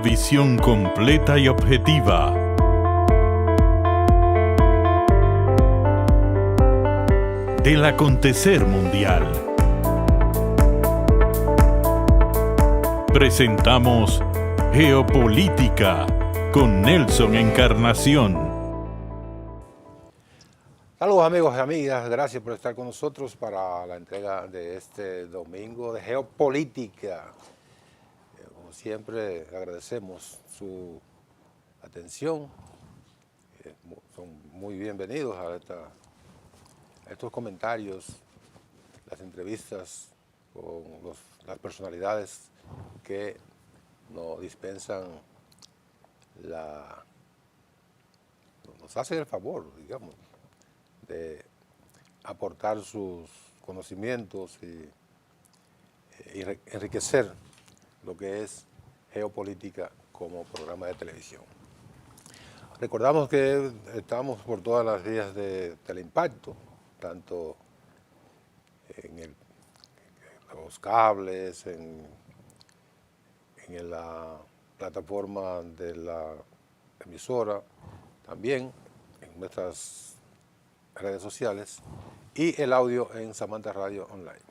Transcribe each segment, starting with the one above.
visión completa y objetiva. Del acontecer mundial. Presentamos Geopolítica con Nelson Encarnación. Saludos amigos y amigas, gracias por estar con nosotros para la entrega de este domingo de Geopolítica. Como siempre agradecemos su atención, son muy bienvenidos a estos comentarios, las entrevistas con las personalidades que nos dispensan, nos hacen el favor, digamos, de aportar sus conocimientos y enriquecer lo que es Geopolítica como programa de televisión. Recordamos que estamos por todas las vías de Teleimpacto, tanto en los cables, en la plataforma de la emisora, también en nuestras redes sociales y el audio en Samantha Radio Online.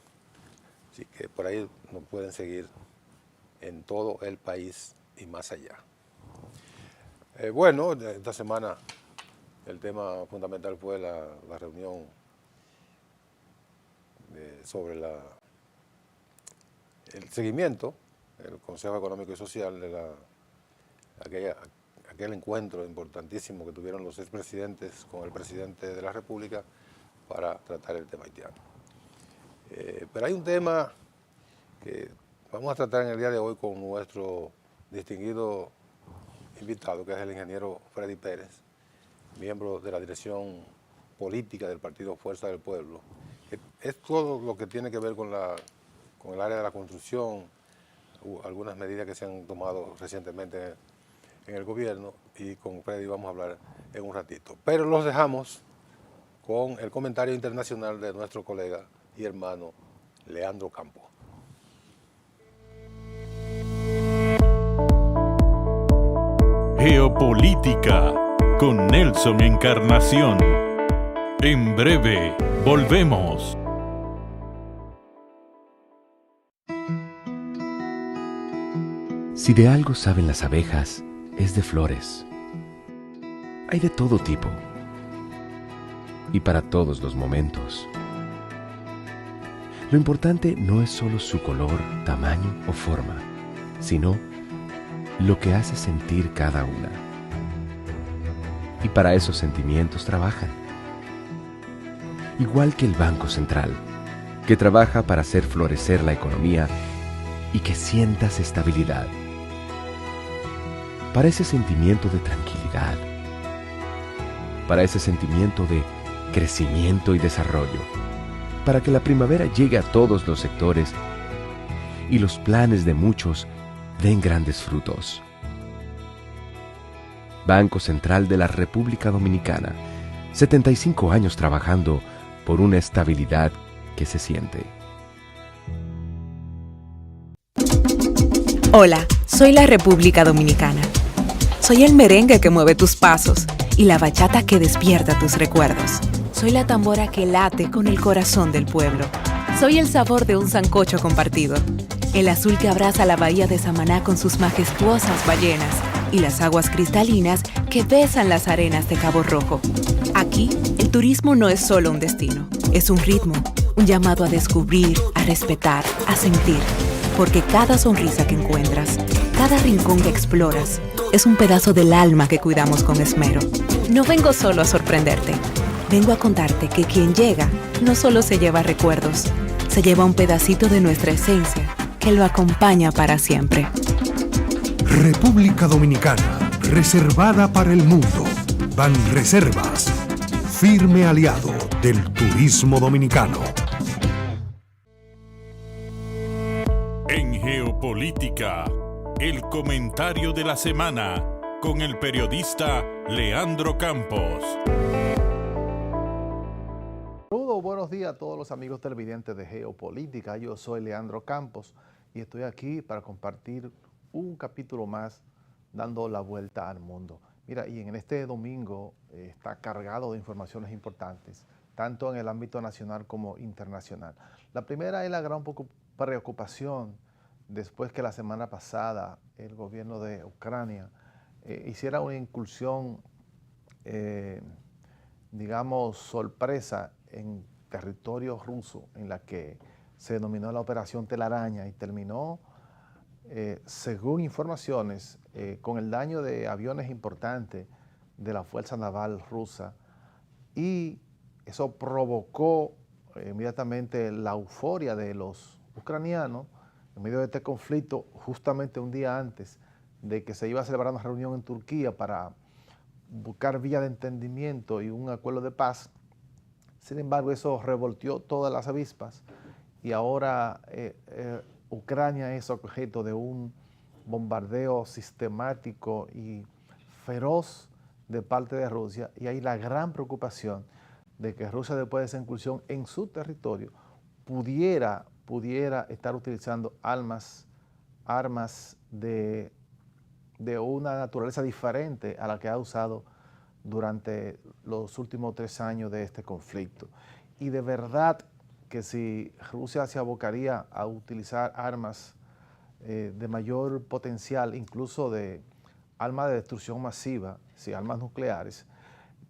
Así que por ahí nos pueden seguir en todo el país y más allá. Bueno, esta semana el tema fundamental fue la reunión sobre el seguimiento del Consejo Económico y Social de aquel encuentro importantísimo que tuvieron los expresidentes con el presidente de la República para tratar el tema haitiano. Pero hay un tema que vamos a tratar en el día de hoy con nuestro distinguido invitado, que es el ingeniero Freddy Pérez, miembro de la dirección política del Partido Fuerza del Pueblo. Es todo lo que tiene que ver con el área de la construcción, algunas medidas que se han tomado recientemente en el gobierno, y con Freddy vamos a hablar en un ratito. Pero los dejamos con el comentario internacional de nuestro colega y hermano Leandro Campos. Geopolítica con Nelson Encarnación. En breve, volvemos. Si de algo saben las abejas, es de flores. Hay de todo tipo y para todos los momentos. Lo importante no es solo su color, tamaño o forma, sino lo que hace sentir cada una. Y para esos sentimientos trabajan. Igual que el Banco Central, que trabaja para hacer florecer la economía y que sientas estabilidad. Para ese sentimiento de tranquilidad, para ese sentimiento de crecimiento y desarrollo, para que la primavera llegue a todos los sectores y los planes de muchos den grandes frutos. Banco Central de la República Dominicana, 75 años trabajando por una estabilidad que se siente. Hola, soy la República Dominicana. Soy el merengue que mueve tus pasos y la bachata que despierta tus recuerdos. Soy la tambora que late con el corazón del pueblo. Soy el sabor de un sancocho compartido. El azul que abraza la bahía de Samaná con sus majestuosas ballenas y las aguas cristalinas que besan las arenas de Cabo Rojo. Aquí, el turismo no es solo un destino, es un ritmo, un llamado a descubrir, a respetar, a sentir. Porque cada sonrisa que encuentras, cada rincón que exploras, es un pedazo del alma que cuidamos con esmero. No vengo solo a sorprenderte, vengo a contarte que quien llega no solo se lleva recuerdos, se lleva un pedacito de nuestra esencia que lo acompaña para siempre. República Dominicana, reservada para el mundo. Banreservas, firme aliado del turismo dominicano. En Geopolítica, el comentario de la semana con el periodista Leandro Campos. Saludos, buenos días a todos los amigos televidentes de Geopolítica. Yo soy Leandro Campos y estoy aquí para compartir un capítulo más dando la vuelta al mundo. Mira, y en este domingo está cargado de informaciones importantes, tanto en el ámbito nacional como internacional. La primera es la gran preocupación después que la semana pasada el gobierno de Ucrania hiciera una incursión, digamos, sorpresa en territorio ruso, en la que se denominó la Operación Telaraña y terminó, según informaciones, con el daño de aviones importantes de la Fuerza Naval rusa, y eso provocó inmediatamente la euforia de los ucranianos en medio de este conflicto, justamente un día antes de que se iba a celebrar una reunión en Turquía para buscar vías de entendimiento y un acuerdo de paz. Sin embargo, eso revolteó todas las avispas y ahora Ucrania es objeto de un bombardeo sistemático y feroz de parte de Rusia, y hay la gran preocupación de que Rusia, después de esa incursión en su territorio, pudiera estar utilizando armas de una naturaleza diferente a la que ha usado durante los últimos 3 años de este conflicto. Y de verdad que si Rusia se abocaría a utilizar armas de mayor potencial, incluso de armas de destrucción masiva, armas nucleares,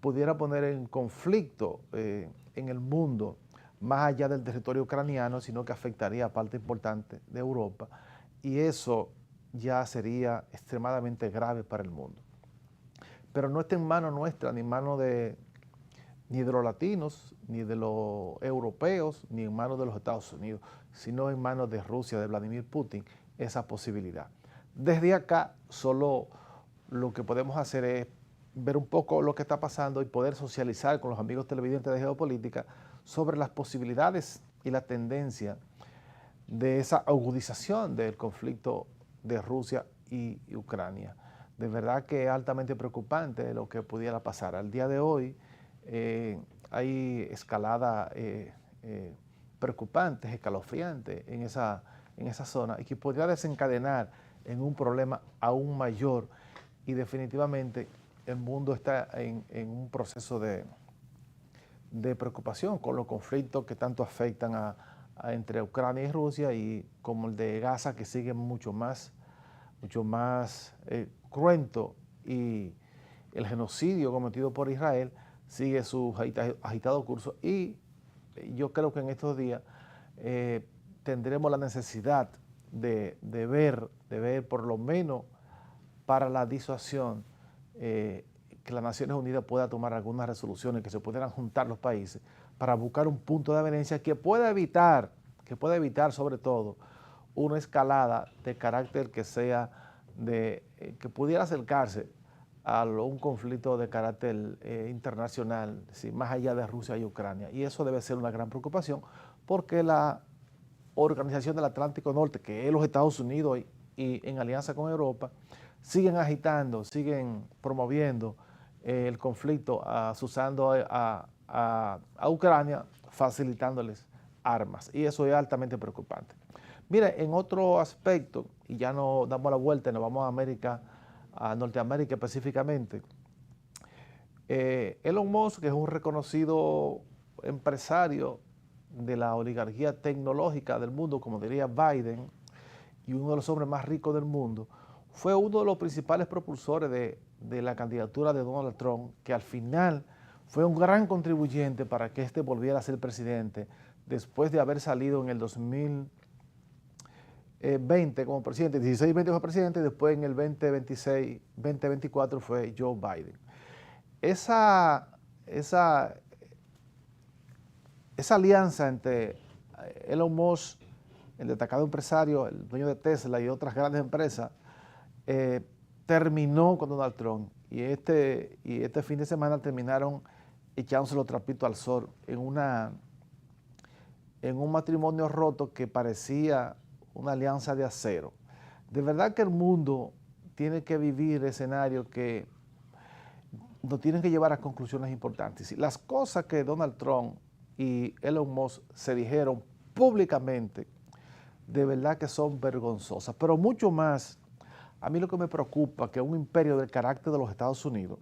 pudiera poner en conflicto en el mundo, más allá del territorio ucraniano, sino que afectaría a parte importante de Europa, y eso ya sería extremadamente grave para el mundo. Pero no está en manos nuestra, ni en manos ni de los latinos, ni de los europeos, ni en manos de los Estados Unidos, sino en manos de Rusia, de Vladimir Putin, esa posibilidad. Desde acá, solo lo que podemos hacer es ver un poco lo que está pasando y poder socializar con los amigos televidentes de Geopolítica sobre las posibilidades y la tendencia de esa agudización del conflicto de Rusia y Ucrania. De verdad que es altamente preocupante lo que pudiera pasar. Al día de hoy hay escalada preocupantes, escalofriantes en esa zona, y que podría desencadenar en un problema aún mayor, y definitivamente el mundo está en un proceso de preocupación con los conflictos que tanto afectan entre Ucrania y Rusia, y como el de Gaza, que sigue mucho más cruento, y el genocidio cometido por Israel sigue su agitado curso. Y yo creo que en estos días tendremos la necesidad de ver por lo menos para la disuasión, que las Naciones Unidas pueda tomar algunas resoluciones, que se pudieran juntar los países para buscar un punto de avenencia que pueda evitar sobre todo una escalada de carácter que sea que pudiera acercarse a un conflicto de carácter internacional, más allá de Rusia y Ucrania. Y eso debe ser una gran preocupación, porque la Organización del Atlántico Norte, que es los Estados Unidos y en alianza con Europa, siguen agitando, siguen promoviendo el conflicto, asusando a Ucrania, facilitándoles armas, y eso es altamente preocupante. Mira, en otro aspecto, y ya nos damos la vuelta y nos vamos a Norteamérica específicamente, Elon Musk, que es un reconocido empresario de la oligarquía tecnológica del mundo, como diría Biden, y uno de los hombres más ricos del mundo, fue uno de los principales propulsores de la candidatura de Donald Trump, que al final fue un gran contribuyente para que éste volviera a ser presidente, después de haber salido en el 2020 como presidente, 16-20 fue presidente, y después en el 2024 fue Joe Biden. Esa alianza entre Elon Musk, el destacado empresario, el dueño de Tesla y otras grandes empresas, terminó con Donald Trump, y este fin de semana terminaron echándose los trapitos al sol en un matrimonio roto que parecía una alianza de acero. De verdad que el mundo tiene que vivir escenarios que nos tienen que llevar a conclusiones importantes. Las cosas que Donald Trump y Elon Musk se dijeron públicamente, de verdad que son vergonzosas, pero mucho más A mí lo que me preocupa es que un imperio del carácter de los Estados Unidos,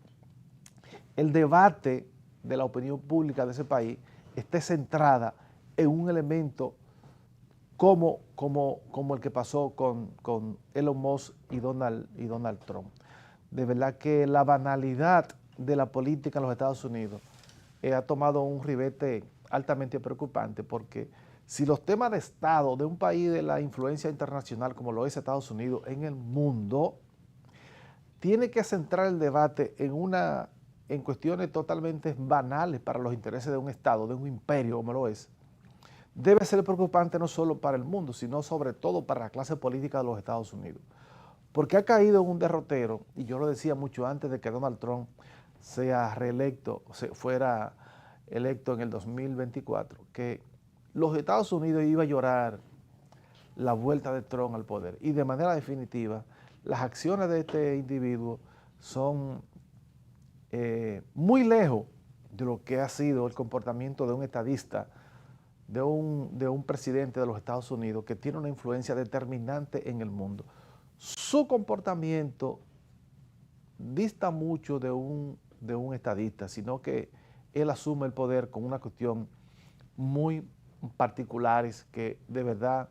el debate de la opinión pública de ese país esté centrada en un elemento como el que pasó con Elon Musk y Donald Trump. De verdad que la banalidad de la política en los Estados Unidos ha tomado un ribete altamente preocupante, porque si los temas de Estado de un país de la influencia internacional como lo es Estados Unidos en el mundo, tiene que centrar el debate en cuestiones totalmente banales para los intereses de un Estado, de un imperio como lo es, debe ser preocupante no solo para el mundo, sino sobre todo para la clase política de los Estados Unidos. Porque ha caído en un derrotero, y yo lo decía mucho antes de que Donald Trump sea reelecto, fuera electo en el 2024, que los Estados Unidos iba a llorar la vuelta de Trump al poder. Y de manera definitiva, las acciones de este individuo son muy lejos de lo que ha sido el comportamiento de un estadista, de un presidente de los Estados Unidos que tiene una influencia determinante en el mundo. Su comportamiento dista mucho de un estadista, sino que él asume el poder con una cuestión muy particulares que de verdad,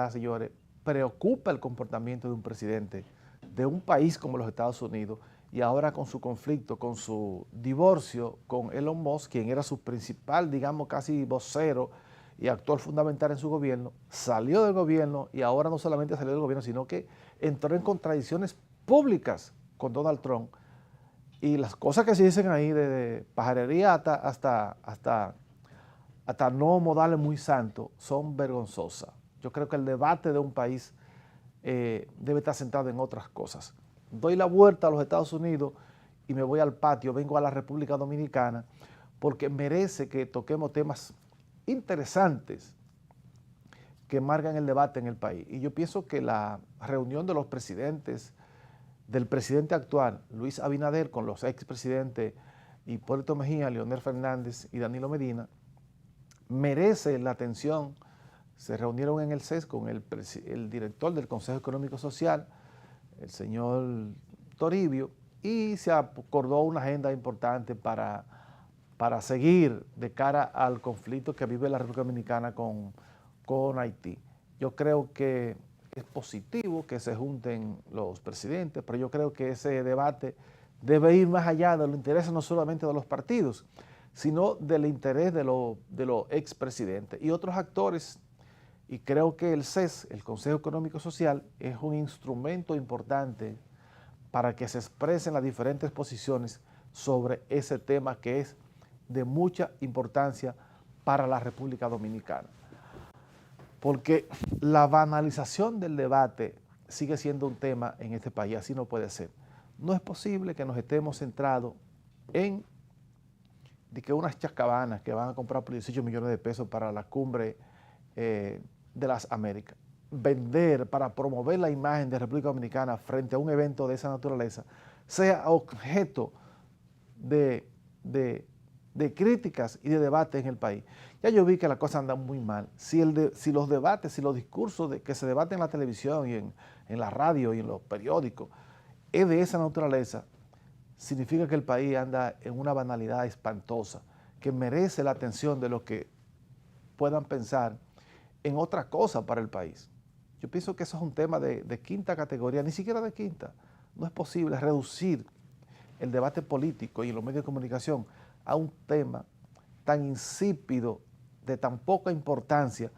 señores, preocupa el comportamiento de un presidente de un país como los Estados Unidos, y ahora con su conflicto, con su divorcio con Elon Musk, quien era su principal, digamos, casi vocero y actor fundamental en su gobierno, salió del gobierno, y ahora no solamente salió del gobierno, sino que entró en contradicciones públicas con Donald Trump, y las cosas que se dicen ahí, de pajarería hasta no modales muy santos, son vergonzosas. Yo creo que el debate de un país debe estar centrado en otras cosas. Doy la vuelta a los Estados Unidos y me voy al patio, vengo a la República Dominicana, porque merece que toquemos temas interesantes que marcan el debate en el país. Y yo pienso que la reunión de los presidentes, del presidente actual, Luis Abinader, con los expresidentes Hipólito Mejía, Leonel Fernández y Danilo Medina, merece la atención. Se reunieron en el CES con el director del Consejo Económico Social, el señor Toribio, y se acordó una agenda importante para seguir de cara al conflicto que vive la República Dominicana con Haití. Yo creo que es positivo que se junten los presidentes, pero yo creo que ese debate debe ir más allá de los intereses no solamente de los partidos, sino del interés de los expresidentes y otros actores. Y creo que el CES, el Consejo Económico Social, es un instrumento importante para que se expresen las diferentes posiciones sobre ese tema que es de mucha importancia para la República Dominicana. Porque la banalización del debate sigue siendo un tema en este país, así no puede ser. No es posible que nos estemos centrados en de que unas chascabanas que van a comprar por 18 millones de pesos para la cumbre de las Américas, vender para promover la imagen de República Dominicana frente a un evento de esa naturaleza, sea objeto de críticas y de debate en el país. Ya yo vi que la cosa anda muy mal. Si los debates, si los discursos que se debaten en la televisión y en la radio y en los periódicos es de esa naturaleza, significa que el país anda en una banalidad espantosa, que merece la atención de los que puedan pensar en otra cosa para el país. Yo pienso que eso es un tema de quinta categoría, ni siquiera de quinta. No es posible reducir el debate político y los medios de comunicación a un tema tan insípido, de tan poca importancia,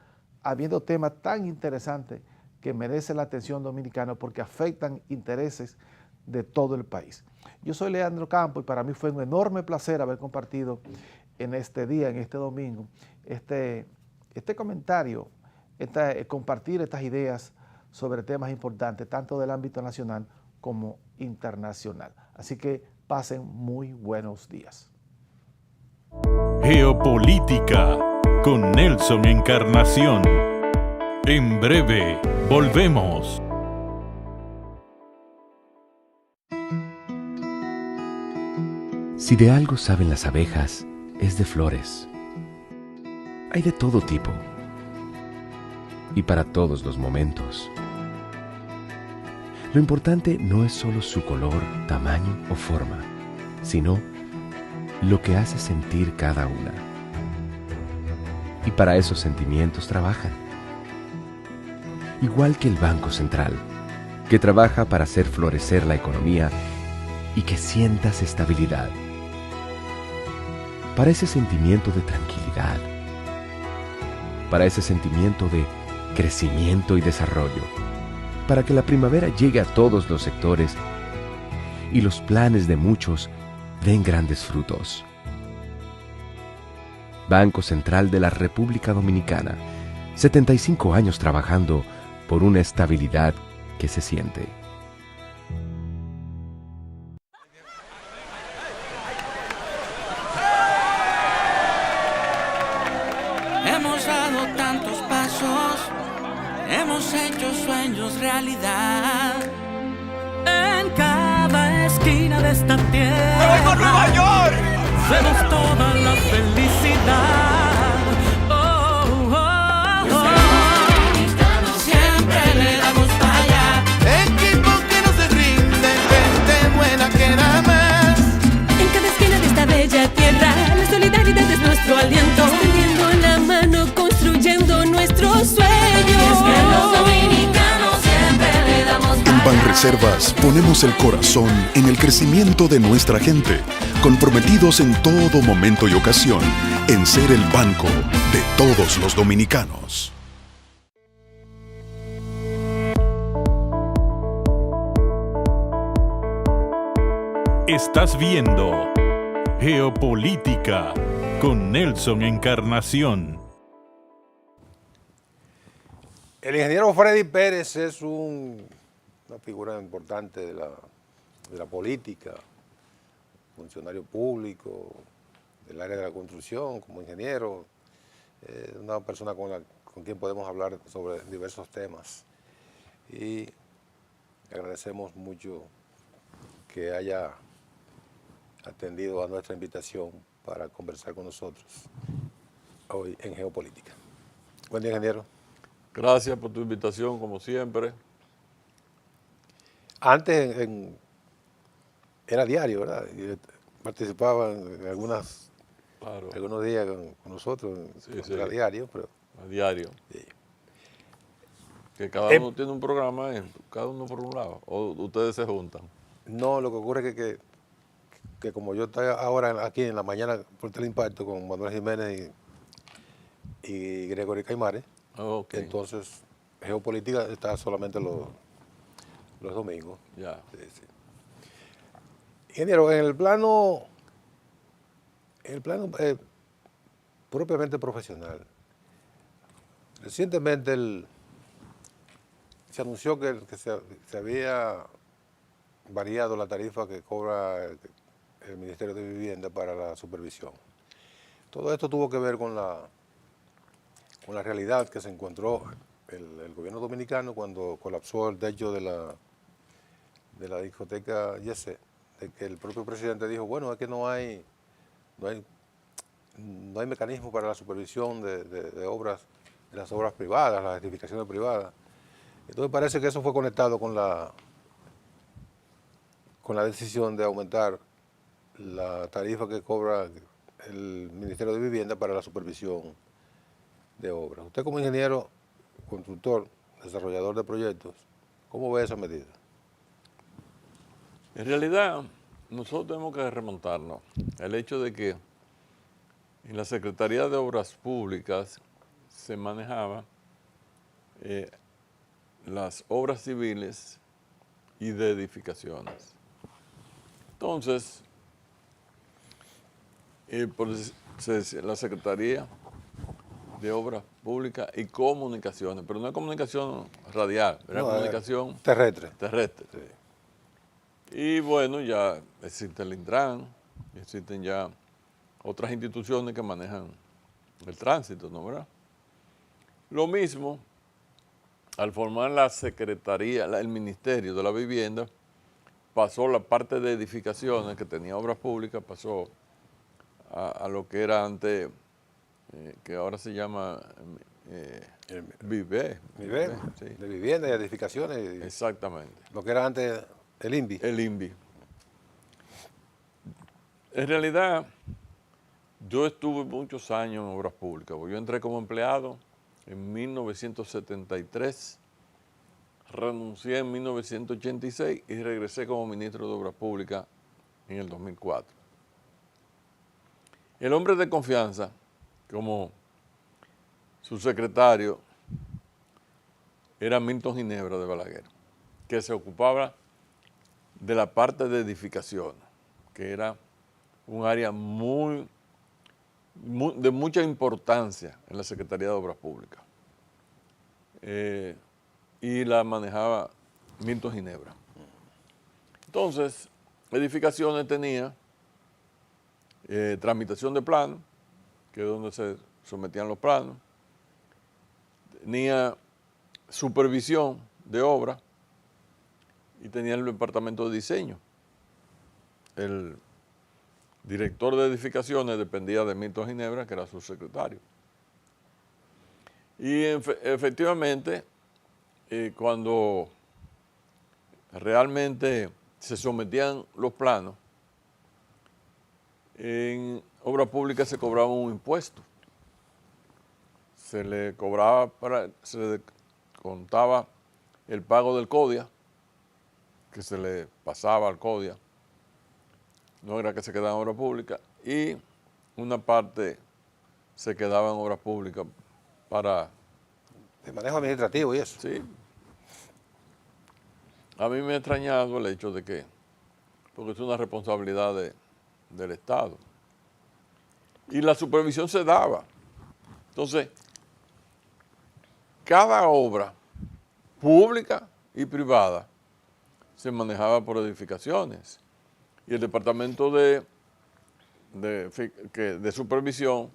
habiendo temas tan interesantes que merecen la atención dominicana porque afectan intereses de todo el país. Yo soy Leandro Campos y para mí fue un enorme placer haber compartido en este día, en este domingo, este comentario, compartir estas ideas sobre temas importantes, tanto del ámbito nacional como internacional. Así que pasen muy buenos días. Geopolítica con Nelson Encarnación. En breve, volvemos. Si de algo saben las abejas, es de flores. Hay de todo tipo y para todos los momentos. Lo importante no es solo su color, tamaño o forma, sino lo que hace sentir cada una. Y para esos sentimientos trabajan. Igual que el Banco Central, que trabaja para hacer florecer la economía y que sientas estabilidad. Para ese sentimiento de tranquilidad. Para ese sentimiento de crecimiento y desarrollo. Para que la primavera llegue a todos los sectores y los planes de muchos den grandes frutos. Banco Central de la República Dominicana, 75 años trabajando por una estabilidad que se siente. Hemos dado tantos pasos, hemos hecho sueños realidad. En cada esquina de esta tierra, ¡me voy con Nueva York! Vemos toda la felicidad. Oh, oh, oh. Siempre le damos para allá. Equipo que no se rinde, gente buena que da más. En cada esquina de esta bella tierra, la solidaridad es nuestro aliento. Extendiendo la mano, construyendo nuestros sueños. Es que los dominicanos siempre le damos para En Banreservas ponemos el corazón en el crecimiento de nuestra gente, comprometidos en todo momento y ocasión en ser el banco de todos los dominicanos. Estás viendo Geopolítica con Nelson Encarnación. El ingeniero Freddy Pérez es una figura importante de la política, funcionario público, del área de la construcción, como ingeniero, una persona con quien podemos hablar sobre diversos temas. Y le agradecemos mucho que haya atendido a nuestra invitación para conversar con nosotros hoy en Geopolítica. Buen día, ingeniero. Gracias por tu invitación, como siempre. Antes era diario, ¿verdad? Y participaba en algunos días con nosotros, era diario, pero... A diario. Sí. Que cada uno tiene un programa, cada uno por un lado, o ustedes se juntan. No, lo que ocurre es que como yo estoy ahora aquí en la mañana por Teleimpacto con Manuel Jiménez y Gregory Caimares, Okay. Entonces Geopolítica está solamente los domingos. Ya. Sí, sí. Ingeniero, en el plano propiamente profesional, recientemente se anunció que se había variado la tarifa que cobra el Ministerio de Vivienda para la supervisión. Todo esto tuvo que ver con la realidad que se encontró el gobierno dominicano cuando colapsó el techo de la discoteca Yese, de que el propio presidente dijo, bueno, es que no hay mecanismo para la supervisión de obras, de las obras privadas, las edificaciones privadas. Entonces parece que eso fue conectado con la decisión de aumentar la tarifa que cobra el Ministerio de Vivienda para la supervisión de obras. Usted como ingeniero, constructor, desarrollador de proyectos, ¿cómo ve esa medida? En realidad, nosotros tenemos que remontarnos al hecho de que en la Secretaría de Obras Públicas se manejaba las obras civiles y de edificaciones. Entonces, la Secretaría de Obras Públicas y Comunicaciones, pero no es comunicación radial, era comunicación terrestre. Sí. Y bueno, ya existe el Intran, existen ya otras instituciones que manejan el tránsito, ¿no, verdad? Lo mismo, al formar la Secretaría, el Ministerio de la Vivienda, pasó la parte de edificaciones que tenía obras públicas, pasó a lo que era antes, que ahora se llama Vive, sí. De vivienda y edificaciones. Exactamente. Lo que era antes el INVI. El INVI. En realidad, yo estuve muchos años en obras públicas. Yo entré como empleado en 1973, renuncié en 1986 y regresé como ministro de Obras Públicas en el 2004. El hombre de confianza, como su secretario, era Milton Ginebra de Balaguer, que se ocupaba de la parte de edificaciones, que era un área de mucha importancia en la Secretaría de Obras Públicas. Y la manejaba Milton Ginebra. Entonces, edificaciones tenía tramitación de planos, que es donde se sometían los planos, tenía supervisión de obra y tenía el departamento de diseño. El director de edificaciones dependía de Milton Ginebra, que era su secretario. Y efectivamente, cuando realmente se sometían los planos, en obra pública se cobraba un impuesto. Se le contaba el pago del CODIA, que se le pasaba al CODIA, no era que se quedaba en obra pública, y una parte se quedaba en obras públicas para... De manejo administrativo y eso. Sí. A mí me ha extrañado el hecho de que, porque es una responsabilidad del Estado, y la supervisión se daba. Entonces, cada obra pública y privada se manejaba por edificaciones. Y el departamento de supervisión,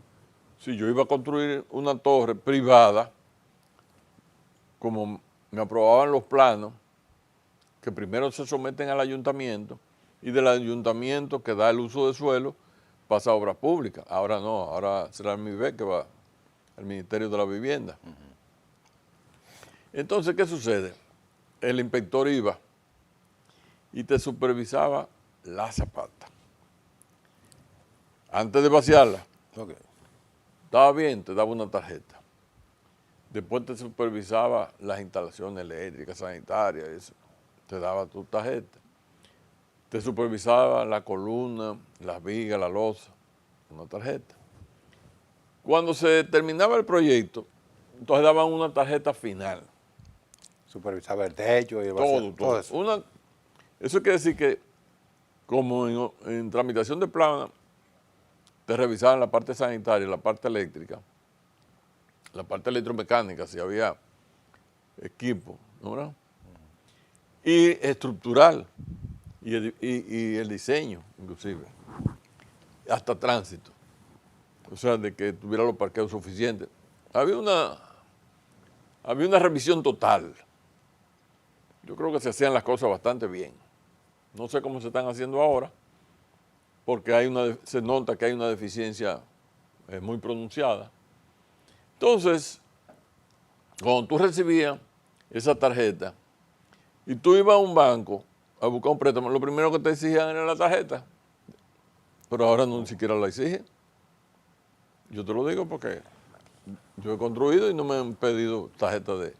si yo iba a construir una torre privada, como me aprobaban los planos, que primero se someten al ayuntamiento, y del ayuntamiento que da el uso de suelo pasa a obras públicas. Ahora no, ahora será el MIBE que va al Ministerio de la Vivienda. Entonces, ¿qué sucede? El inspector iba y te supervisaba la zapata. Antes de vaciarla, estaba bien, te daba una tarjeta. Después te supervisaba las instalaciones eléctricas, sanitarias, eso. Te daba tu tarjeta. Te supervisaba la columna, las vigas, la losa, una tarjeta. Cuando se terminaba el proyecto, entonces daban una tarjeta final. Supervisaba el techo y todo eso. Eso quiere decir que, como en tramitación de plano, te revisaban la parte sanitaria, la parte eléctrica, la parte electromecánica, si había equipo, ¿no? Y estructural, y el diseño, inclusive, hasta tránsito. O sea, de que tuviera los parqueos suficientes. Había una revisión total. Yo creo que se hacían las cosas bastante bien. No sé cómo se están haciendo ahora, porque se nota que hay una deficiencia muy pronunciada. Entonces, cuando tú recibías esa tarjeta y tú ibas a un banco a buscar un préstamo, lo primero que te exigían era la tarjeta, pero ahora no ni siquiera la exigen. Yo te lo digo porque yo he construido y no me han pedido tarjeta de...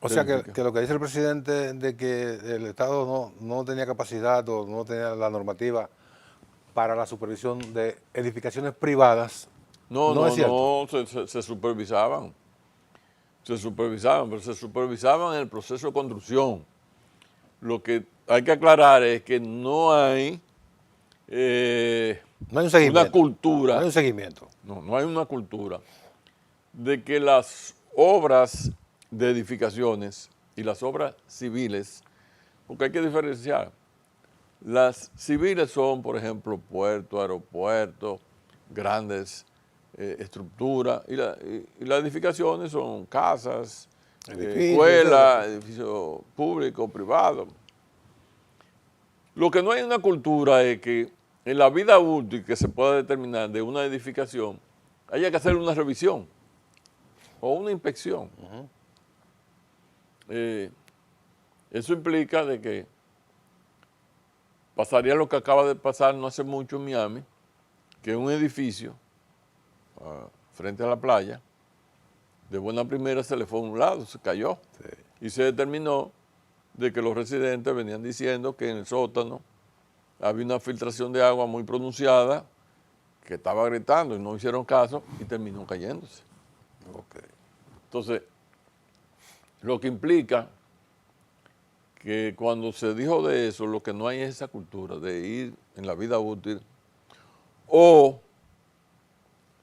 O sea que lo que dice el presidente de que el Estado no tenía capacidad o no tenía la normativa para la supervisión de edificaciones privadas. No, se supervisaban. Se supervisaban, pero se supervisaban en el proceso de construcción. Lo que hay que aclarar es que no hay una cultura. No hay un seguimiento. No hay una cultura de que las obras de edificaciones y las obras civiles, porque hay que diferenciar. Las civiles son, por ejemplo, puertos, aeropuertos, grandes estructuras, y las edificaciones son casas, escuelas, edificios públicos, privados. Lo que no hay una cultura es que en la vida útil que se pueda determinar de una edificación, haya que hacer una revisión. o una inspección. Eso implica de que pasaría lo que acaba de pasar no hace mucho en Miami, que un edificio frente a la playa, de buena primera se le fue a un lado, se cayó. Y se determinó de que los residentes venían diciendo que en el sótano había una filtración de agua muy pronunciada, que estaba gritando y no hicieron caso y terminó cayéndose. Entonces, lo que implica que cuando se dijo de eso, lo que no hay es esa cultura de ir en la vida útil, o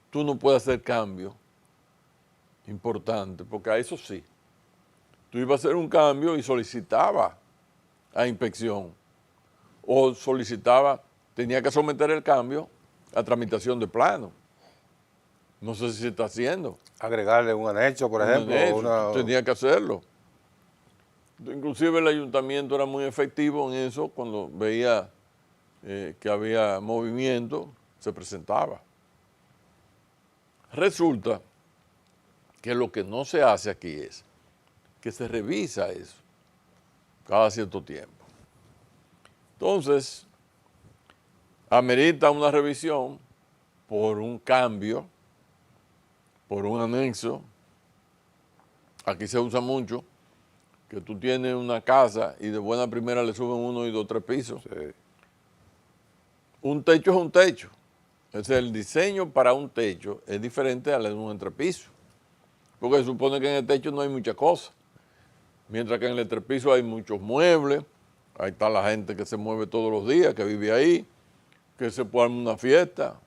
tú no puedes hacer cambios importantes, porque a eso sí, tú ibas a hacer un cambio y solicitaba a inspección, o tenía que someter el cambio a tramitación de plano. No sé si se está haciendo. Agregarle un anexo, por ejemplo. Tenía que hacerlo. Inclusive el ayuntamiento era muy efectivo en eso, cuando veía que había movimiento, se presentaba. Resulta que lo que no se hace aquí es que se revisa eso cada cierto tiempo. Entonces, amerita una revisión por un cambio, por un anexo. Aquí se usa mucho que tú tienes una casa y de buena primera le suben 1 y 2, 3 pisos. Un techo es un techo. Es el diseño para un techo es diferente al de un entrepiso. Porque se supone que en el techo no hay muchas cosas. Mientras que en el entrepiso hay muchos muebles. Ahí está la gente que se mueve todos los días, que vive ahí, que se puede armar una fiesta.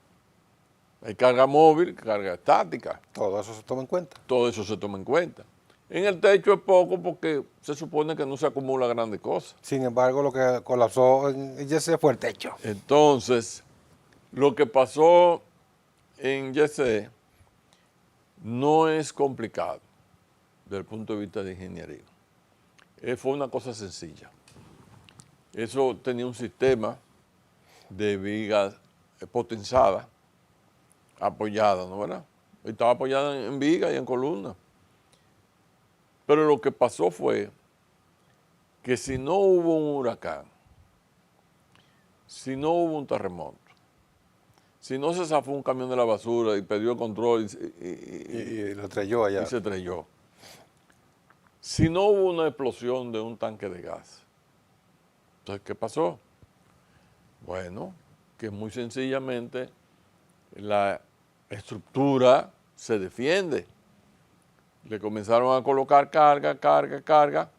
Hay carga móvil, carga estática. Todo eso se toma en cuenta. Todo eso se toma en cuenta. En el techo es poco porque se supone que no se acumula grandes cosas. Sin embargo, lo que colapsó en Yesé fue el techo. Entonces, lo que pasó en Yesé no es complicado desde el punto de vista de ingeniería. Fue una cosa sencilla. Eso tenía un sistema de vigas potenciadas, apoyadas, ¿no verdad? Estaba apoyada en vigas y en columnas. Pero lo que pasó fue que si no hubo un huracán, si no hubo un terremoto, si no se zafó un camión de la basura y perdió el control y lo estrelló allá. Y se estrelló. Si no hubo una explosión de un tanque de gas, entonces, ¿qué pasó? Bueno, que muy sencillamente la estructura se defiende. Le comenzaron a colocar carga,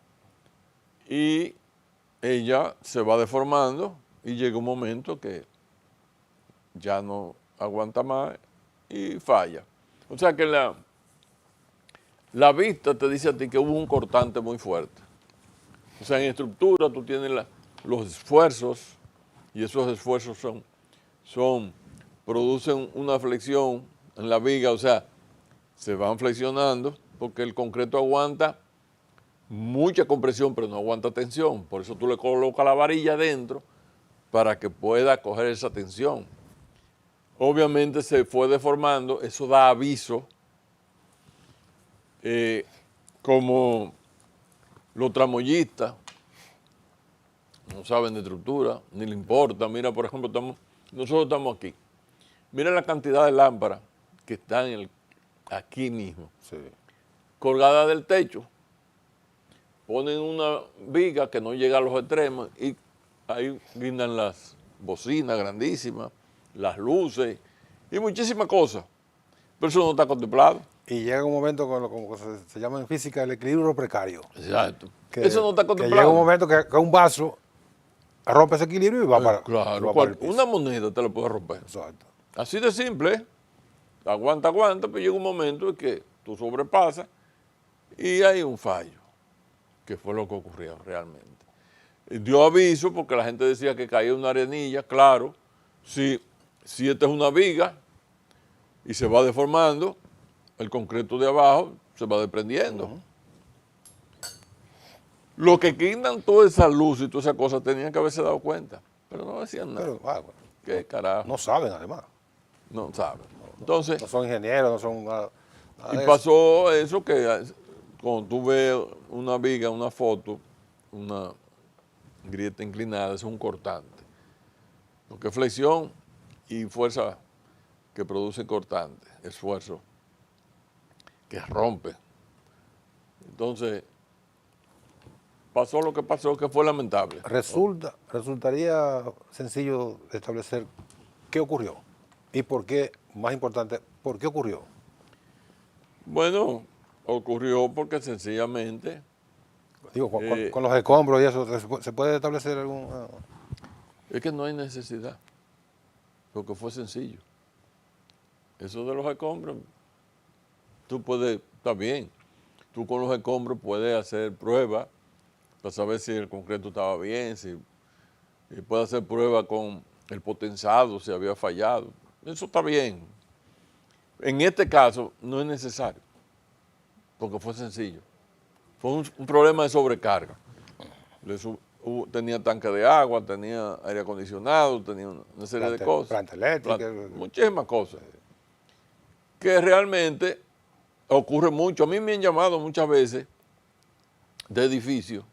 y ella se va deformando y llega un momento que ya no aguanta más y falla. O sea que la vista te dice a ti que hubo un cortante muy fuerte. O sea, en estructura tú tienes los esfuerzos, y esos esfuerzos producen una flexión en la viga, o sea, se van flexionando porque el concreto aguanta mucha compresión, pero no aguanta tensión. Por eso tú le colocas la varilla adentro para que pueda coger esa tensión. Obviamente se fue deformando, eso da aviso, como los tramoyistas no saben de estructura, ni le importa. Mira, por ejemplo, nosotros estamos aquí. Mira la cantidad de lámparas que están aquí mismo, colgadas del techo. Ponen una viga que no llega a los extremos y ahí guindan las bocinas grandísimas, las luces y muchísimas cosas. Pero eso no está contemplado. Y llega un momento, como se llama en física, el equilibrio precario. Exacto. Eso no está contemplado. Que llega un momento que un vaso rompe ese equilibrio y va para, claro, para el piso. Una moneda te la puede romper. Exacto. Así de simple. Aguanta, pero llega un momento en que tú sobrepasas y hay un fallo, que fue lo que ocurrió realmente. Dio aviso porque la gente decía que caía una arenilla. Claro, si esta es una viga y se va deformando, el concreto de abajo se va desprendiendo. Los que quitan toda esa luz y toda esa cosa tenían que haberse dado cuenta, pero no decían nada. Pero, bueno, ¿qué carajo? No saben, además. No saben. Entonces, no son ingenieros, no son nada. Y pasó eso que cuando tú ves una viga, una foto, una grieta inclinada, es un cortante. Porque flexión y fuerza que produce cortante, esfuerzo que rompe. Entonces, pasó lo que pasó, que fue lamentable. Resultaría sencillo establecer qué ocurrió y por qué, más importante, por qué ocurrió. Bueno, ocurrió porque sencillamente... Digo, con los escombros y eso, ¿se puede establecer algún...? Es que no hay necesidad, porque fue sencillo. Eso de los escombros, tú puedes, está bien, tú con los escombros puedes hacer pruebas para saber si el concreto estaba bien, y puedes hacer pruebas con el potenzado, si había fallado. Eso está bien. En este caso no es necesario, porque fue sencillo. Fue un problema de sobrecarga. Tenía tanque de agua, tenía aire acondicionado, tenía una serie de cosas. Planta eléctrica. Muchísimas cosas. Que realmente ocurre mucho. A mí me han llamado muchas veces de edificios.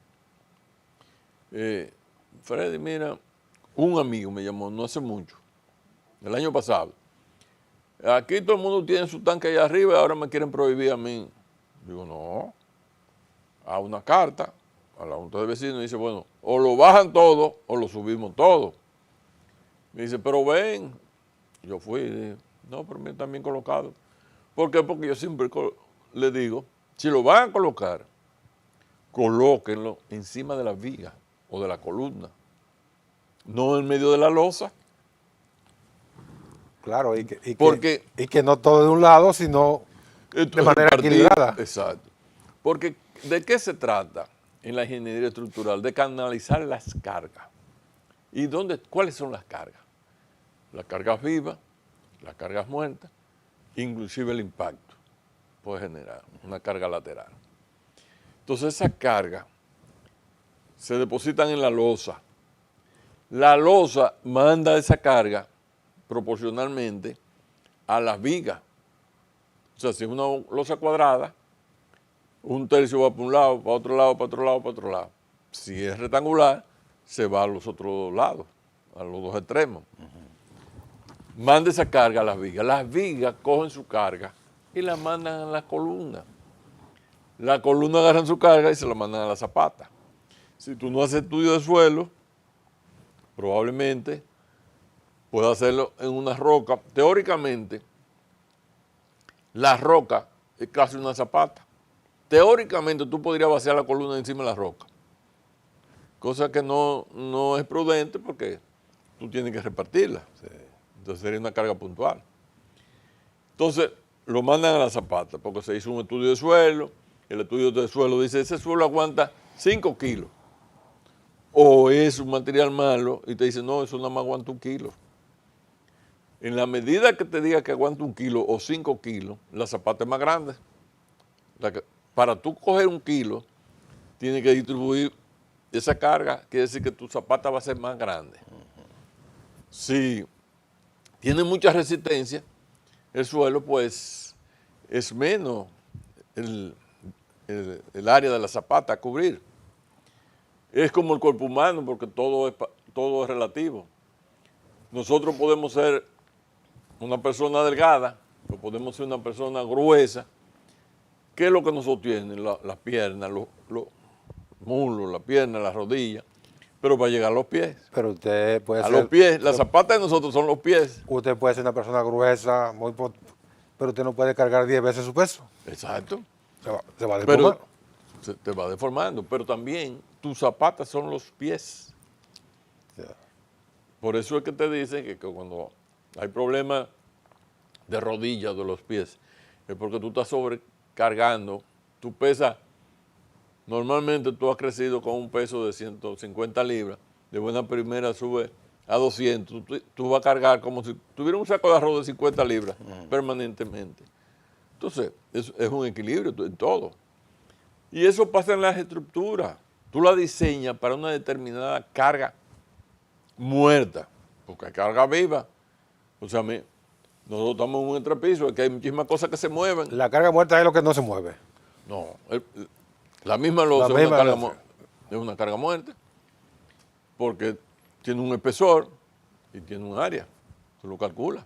Freddy, mira, un amigo me llamó no hace mucho, el año pasado. Aquí todo el mundo tiene su tanque allá arriba y ahora me quieren prohibir a mí. Digo, no. A una carta a la Junta de Vecinos y dice, bueno, o lo bajan todo o lo subimos todo. Me dice, pero ven. Yo fui y dije, no, pero mira, están bien colocados. ¿Por qué? Porque yo siempre le digo, si lo van a colocar, colóquenlo encima de la viga o de la columna, no en medio de la losa. Claro, y que no todo de un lado, sino de manera equilibrada. Exacto. Porque, ¿de qué se trata en la ingeniería estructural? De canalizar las cargas. ¿Y cuáles son las cargas? Las cargas vivas, las cargas muertas, inclusive el impacto puede generar una carga lateral. Entonces esas cargas se depositan en la losa. La losa manda esa carga proporcionalmente a las vigas. O sea, si es una losa cuadrada, un tercio va para un lado, para otro lado, para otro lado, para otro lado. Si es rectangular, se va a los otros lados, a los dos extremos. Manda esa carga a las vigas. Las vigas cogen su carga y la mandan a la columna. La columna agarran su carga y se la mandan a la zapata. Si tú no haces estudio de suelo, probablemente puedas hacerlo en una roca. Teóricamente, la roca es casi una zapata. Teóricamente tú podrías vaciar la columna encima de la roca, cosa que no es prudente porque tú tienes que repartirla. Sí. Entonces sería una carga puntual. Entonces lo mandan a la zapata porque se hizo un estudio de suelo. El estudio de suelo dice, ese suelo aguanta 5 kilos. O es un material malo y te dice, no, eso nada más aguanta 1 kilo. En la medida que te diga que aguanta 1 kilo o 5 kilos, la zapata es más grande. Para tú coger 1 kilo, tienes que distribuir esa carga, quiere decir que tu zapata va a ser más grande. Si tiene mucha resistencia, el suelo pues es menos el área de la zapata a cubrir. Es como el cuerpo humano porque todo es relativo. Nosotros podemos ser una persona delgada o podemos ser una persona gruesa. ¿Qué es lo que nosotros tenemos? Las piernas, los muslos, las piernas, las rodillas, pero para llegar a los pies. Pero usted puede ser... los pies, la zapata de nosotros son los pies. Usted puede ser una persona gruesa, pero usted no puede cargar 10 veces su peso. Exacto. Se va deformando. Te va deformando, pero también tus zapatas son los pies. Yeah. Por eso es que te dicen que cuando hay problemas de rodillas de los pies, es porque tú estás sobrecargando, tú pesas, normalmente tú has crecido con un peso de 150 libras, de buena primera sube a 200, tú vas a cargar como si tuviera un saco de arroz de 50 libras permanentemente. Entonces, es un equilibrio en todo. Y eso pasa en las estructuras. Tú la diseñas para una determinada carga muerta, porque hay carga viva. O sea, Nosotros estamos en un entrepiso, es que hay muchísimas cosas que se mueven. La carga muerta es lo que no se mueve. No, la misma losa es una carga muerta, porque tiene un espesor y tiene un área, tú lo calculas.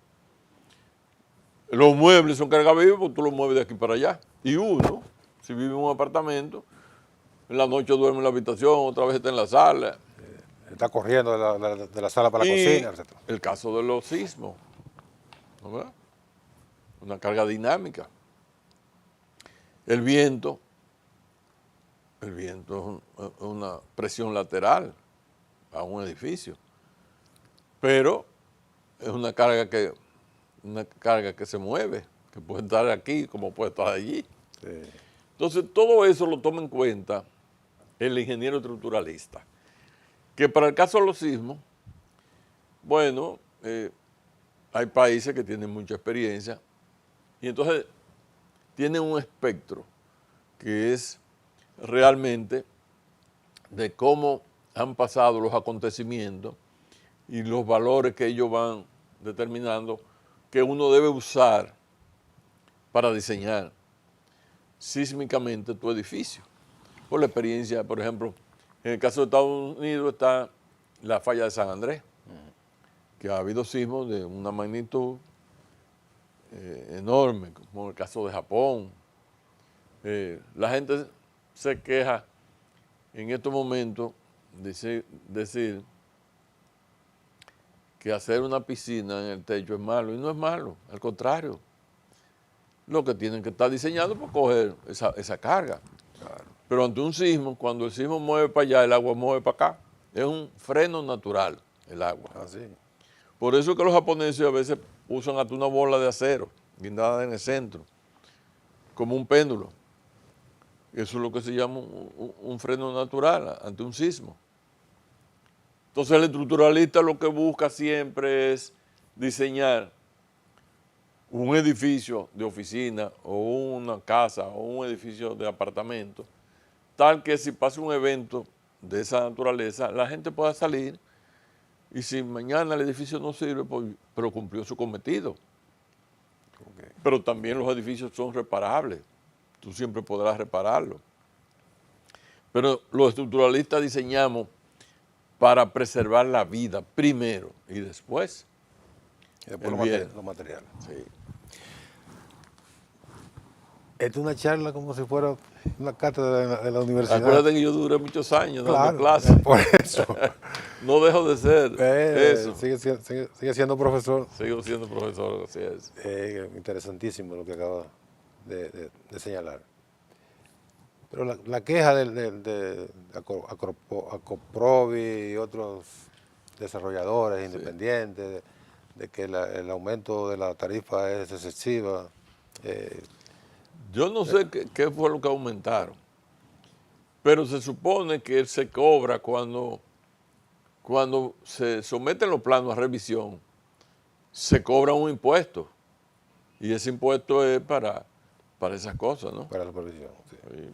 Los muebles son carga viva, pues tú los mueves de aquí para allá. Y uno, si vive en un apartamento, en la noche duerme en la habitación, otra vez está en la sala. Está corriendo de la sala para la cocina, etc. El caso de los sismos, ¿no verdad? Una carga dinámica. El viento es una presión lateral a un edificio, pero es una carga que se mueve, que puede estar aquí como puede estar allí. Sí. Entonces, todo eso lo toma en cuenta el ingeniero estructuralista, que para el caso de los sismos, bueno, hay países que tienen mucha experiencia y entonces tienen un espectro que es realmente de cómo han pasado los acontecimientos y los valores que ellos van determinando que uno debe usar para diseñar sísmicamente tu edificio. Por la experiencia, por ejemplo, en el caso de Estados Unidos está la falla de San Andrés, que ha habido sismos de una magnitud enorme, como en el caso de Japón. La gente se queja en estos momentos de decir que hacer una piscina en el techo es malo, y no es malo, al contrario. Lo que tienen que estar diseñados para coger esa carga. Claro. Pero ante un sismo, cuando el sismo mueve para allá, el agua mueve para acá. Es un freno natural el agua. Así. Por eso es que los japoneses a veces usan hasta una bola de acero guindada en el centro, como un péndulo. Eso es lo que se llama un freno natural ante un sismo. Entonces el estructuralista lo que busca siempre es diseñar un edificio de oficina o una casa o un edificio de apartamento, tal que si pasa un evento de esa naturaleza, la gente pueda salir y si mañana el edificio no sirve, pues, pero cumplió su cometido. Okay. Pero también los edificios son reparables, tú siempre podrás repararlo. Pero los estructuralistas diseñamos para preservar la vida primero y después lo material. Sí. Esta es una charla como si fuera una cátedra de la universidad. Acuérdate que yo duré muchos años dando claro, clases. Por eso. No dejo de ser eso. Sigue siendo profesor. Sigo siendo profesor, así es. Interesantísimo lo que acaba de señalar. Pero la queja de Acoprovi y otros desarrolladores independientes de que el aumento de la tarifa es excesiva. Yo no sé qué fue lo que aumentaron, pero se supone que se cobra cuando se someten los planos a revisión, se cobra un impuesto y ese impuesto es para esas cosas, ¿no? Para la supervisión, sí. Sí,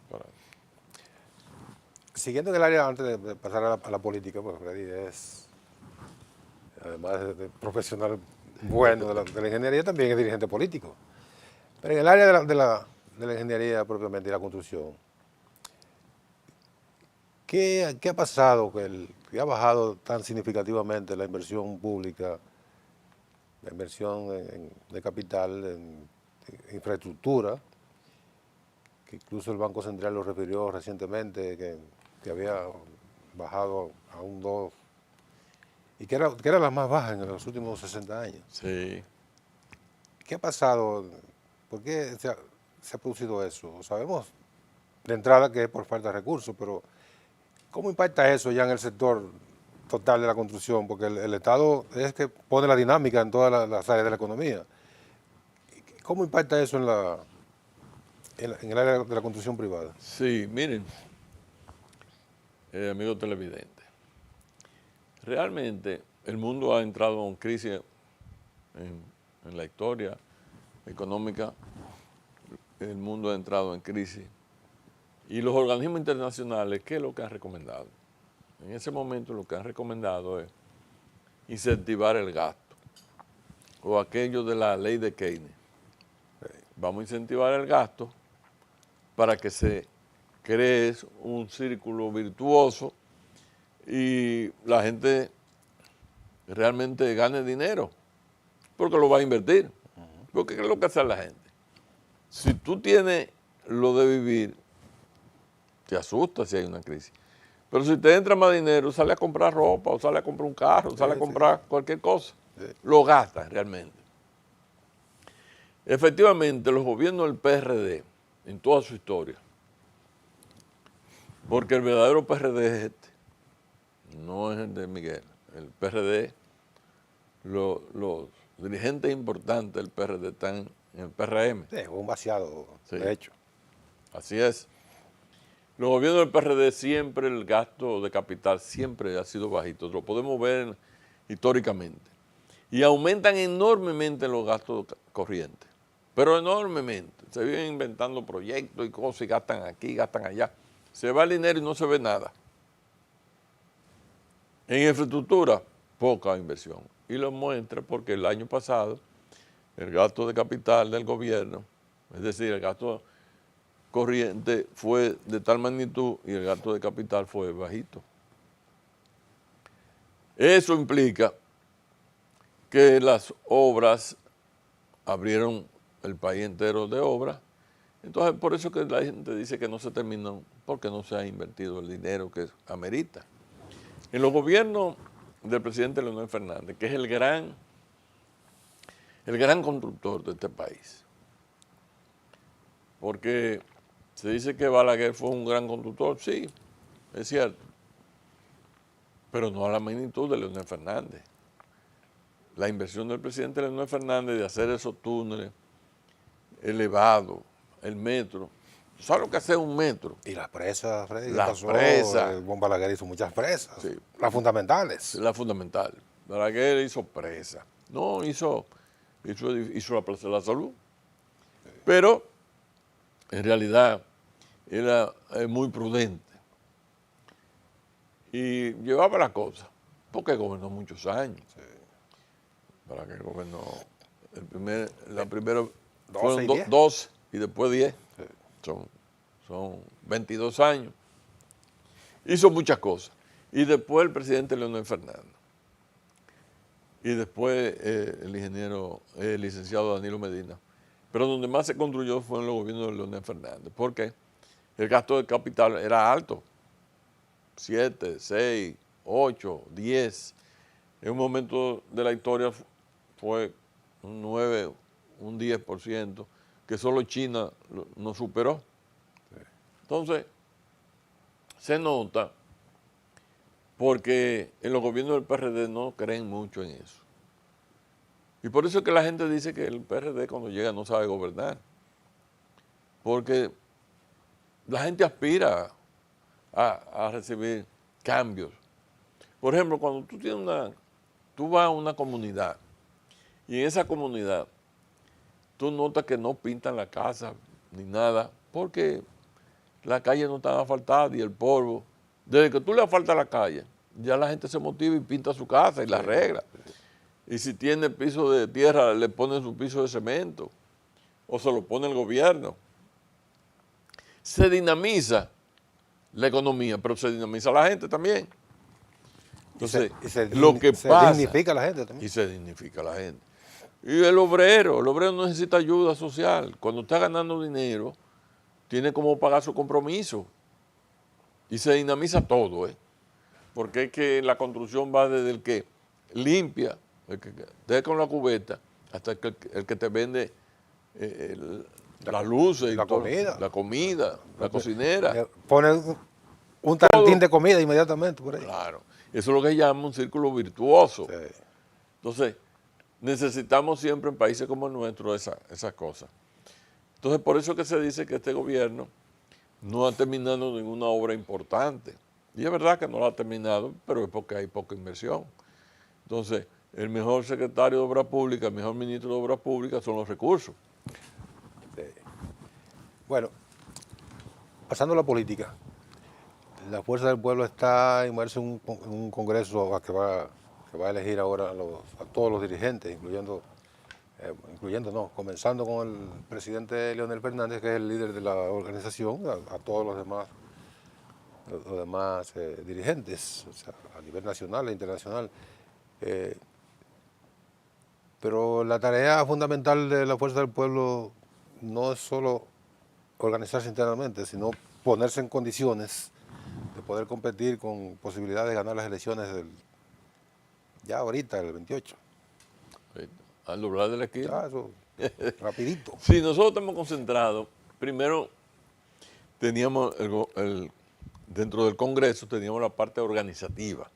Siguiendo en el área, antes de pasar a la política, pues Freddy es, además de profesional bueno de la ingeniería, también es dirigente político. Pero en el área de la ingeniería propiamente y la construcción, ¿qué ha pasado que ha bajado tan significativamente la inversión pública, la inversión de capital, en infraestructura, que incluso el Banco Central lo refirió recientemente, que había bajado a un 2%, y que era la más baja en los últimos 60 años? Sí. ¿Qué ha pasado? ¿Por qué se ha producido eso? Sabemos de entrada que es por falta de recursos, pero ¿cómo impacta eso ya en el sector total de la construcción? Porque el Estado es que pone la dinámica en todas las áreas de la economía. ¿Cómo impacta eso en el área de la construcción privada? Sí, miren, amigo televidente, realmente el mundo ha entrado en crisis en la historia económica, el mundo ha entrado en crisis y los organismos internacionales, ¿qué es lo que han recomendado? En ese momento lo que han recomendado es incentivar el gasto. o aquello de la ley de Keynes. Vamos a incentivar el gasto para que se cree un círculo virtuoso y la gente realmente gane dinero, porque lo va a invertir. Porque ¿qué es lo que hace la gente? Si tú tienes lo de vivir, te asusta si hay una crisis. Pero si te entra más dinero, sale a comprar ropa, o sale a comprar un carro, o sale a comprar cualquier cosa. Lo gastas realmente. Efectivamente, los gobiernos del PRD, en toda su historia, porque el verdadero PRD es este, no es el de Miguel. El PRD, los dirigentes importantes del PRD están en el PRM. Sí, un vaciado, Sí. de hecho. Así es. Los gobiernos del PRD siempre el gasto de capital siempre ha sido bajito. Lo podemos ver históricamente. Y aumentan enormemente los gastos corrientes. Pero enormemente. Se viven inventando proyectos y cosas y gastan aquí, gastan allá. Se va el dinero y no se ve nada. En infraestructura, poca inversión. Y lo muestra porque el año pasado el gasto de capital del gobierno, es decir, el gasto corriente fue de tal magnitud y el gasto de capital fue bajito. Eso implica que las obras abrieron el país entero de obras. Entonces, por eso que la gente dice que no se terminó, porque no se ha invertido el dinero que amerita. En los gobiernos del presidente Leonel Fernández, que es el gran constructor de este país, porque se dice que Balaguer fue un gran constructor, sí, es cierto, pero no a la magnitud de Leonel Fernández. La inversión del presidente Leonel Fernández de hacer esos túneles elevados, el metro, ¿sabes lo que hace un metro? Y las presas, Freddy, Las presas. Juan Balaguer hizo muchas presas, Sí. las fundamentales. La fundamental. Balaguer hizo presa, no hizo la Plaza de la Salud, pero en realidad era muy prudente y llevaba la cosa, porque gobernó muchos años. Sí. Balaguer gobernó, la primera fueron 12 y después 10, sí. Son 22 años. Hizo muchas cosas. Y después el presidente Leonel Fernández. Y después el licenciado Danilo Medina. Pero donde más se construyó fue en los gobiernos de Leonel Fernández, porque el gasto de capital era alto, 7, 6, 8, 10. En un momento de la historia fue un 9, un 10%, que solo China no superó. Entonces, se nota porque en los gobiernos del PRD no creen mucho en eso. Y por eso es que la gente dice que el PRD cuando llega no sabe gobernar. Porque la gente aspira a recibir cambios. Por ejemplo, cuando tú vas a una comunidad y en esa comunidad tú notas que no pintan la casa ni nada porque la calle no está asfaltada y el polvo. Desde que tú le asfaltas la calle, ya la gente se motiva y pinta su casa y la arregla. Y si tiene piso de tierra, le ponen su piso de cemento o se lo pone el gobierno. Se dinamiza la economía, pero se dinamiza la gente también. Entonces, lo que pasa... Se dignifica la gente también. Y se dignifica la gente. Y el obrero necesita ayuda social. Cuando está ganando dinero, tiene como pagar su compromiso. Y se dinamiza todo, porque es que la construcción va desde el que limpia, el que deja con la cubeta, hasta el que te vende las luces, la comida, la cocinera. Ponen un tantín de comida inmediatamente por ahí. Claro, eso es lo que se llama un círculo virtuoso. Sí. Entonces, necesitamos siempre en países como el nuestro esas cosas. Entonces, por eso que se dice que este gobierno no ha terminado ninguna obra importante. Y es verdad que no la ha terminado, pero es porque hay poca inversión. Entonces, el mejor secretario de Obras Públicas, el mejor ministro de Obras Públicas son los recursos. Sí. Bueno, pasando a la política, la Fuerza del Pueblo está inmersa en un congreso que va a elegir ahora a todos los dirigentes, incluyendo comenzando con el presidente Leonel Fernández, que es el líder de la organización, a todos los demás dirigentes, o sea, a nivel nacional e internacional. Pero la tarea fundamental de la Fuerza del Pueblo no es solo organizarse internamente, sino ponerse en condiciones de poder competir con posibilidad de ganar las elecciones ya ahorita, el 28. Al doblar de la esquina. Ya, eso, rapidito. Sí, nosotros estamos concentrados. Primero, teníamos dentro del Congreso teníamos la parte organizativa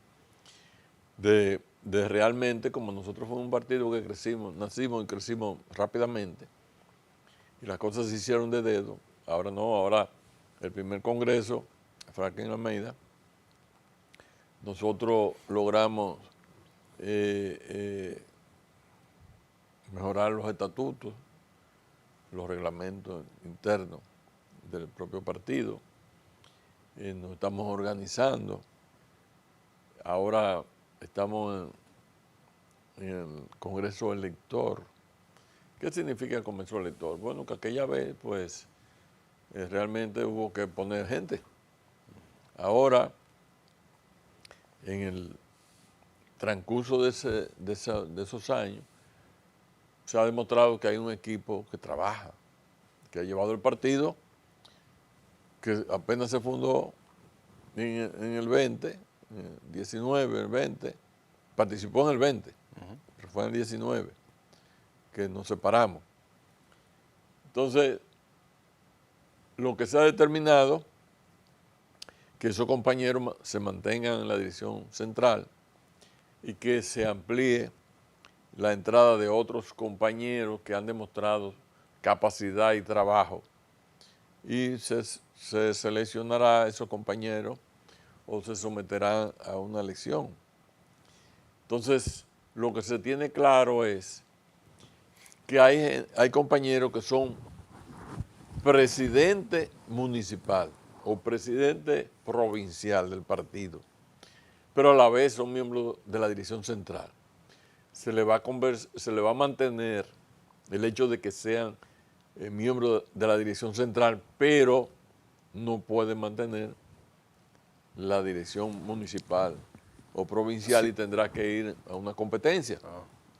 de realmente, como nosotros fuimos un partido que nacimos y crecimos rápidamente, y las cosas se hicieron de dedo. Ahora no, ahora el primer Congreso, Franklin Almeida, nosotros logramos mejorar los estatutos, los reglamentos internos del propio partido. Nos estamos organizando. Ahora estamos en el Congreso Elector. ¿Qué significa el Congreso Elector? Bueno, que aquella vez, pues, realmente hubo que poner gente. Ahora, en el transcurso de esos años, se ha demostrado que hay un equipo que trabaja, que ha llevado el partido, que apenas se fundó en el 20, 19, el 20, participó en el 20, pero fue en el 19 que nos separamos. Entonces, lo que se ha determinado, que esos compañeros se mantengan en la dirección central y que se amplíe la entrada de otros compañeros que han demostrado capacidad y trabajo, y se seleccionará a esos compañeros o se someterán a una elección. Entonces, lo que se tiene claro es que hay compañeros que son presidente municipal o presidente provincial del partido, pero a la vez son miembros de la dirección central. Se le va a mantener el hecho de que sean miembros de la dirección central, pero no pueden mantener la dirección municipal o provincial, sí, y tendrá que ir a una competencia.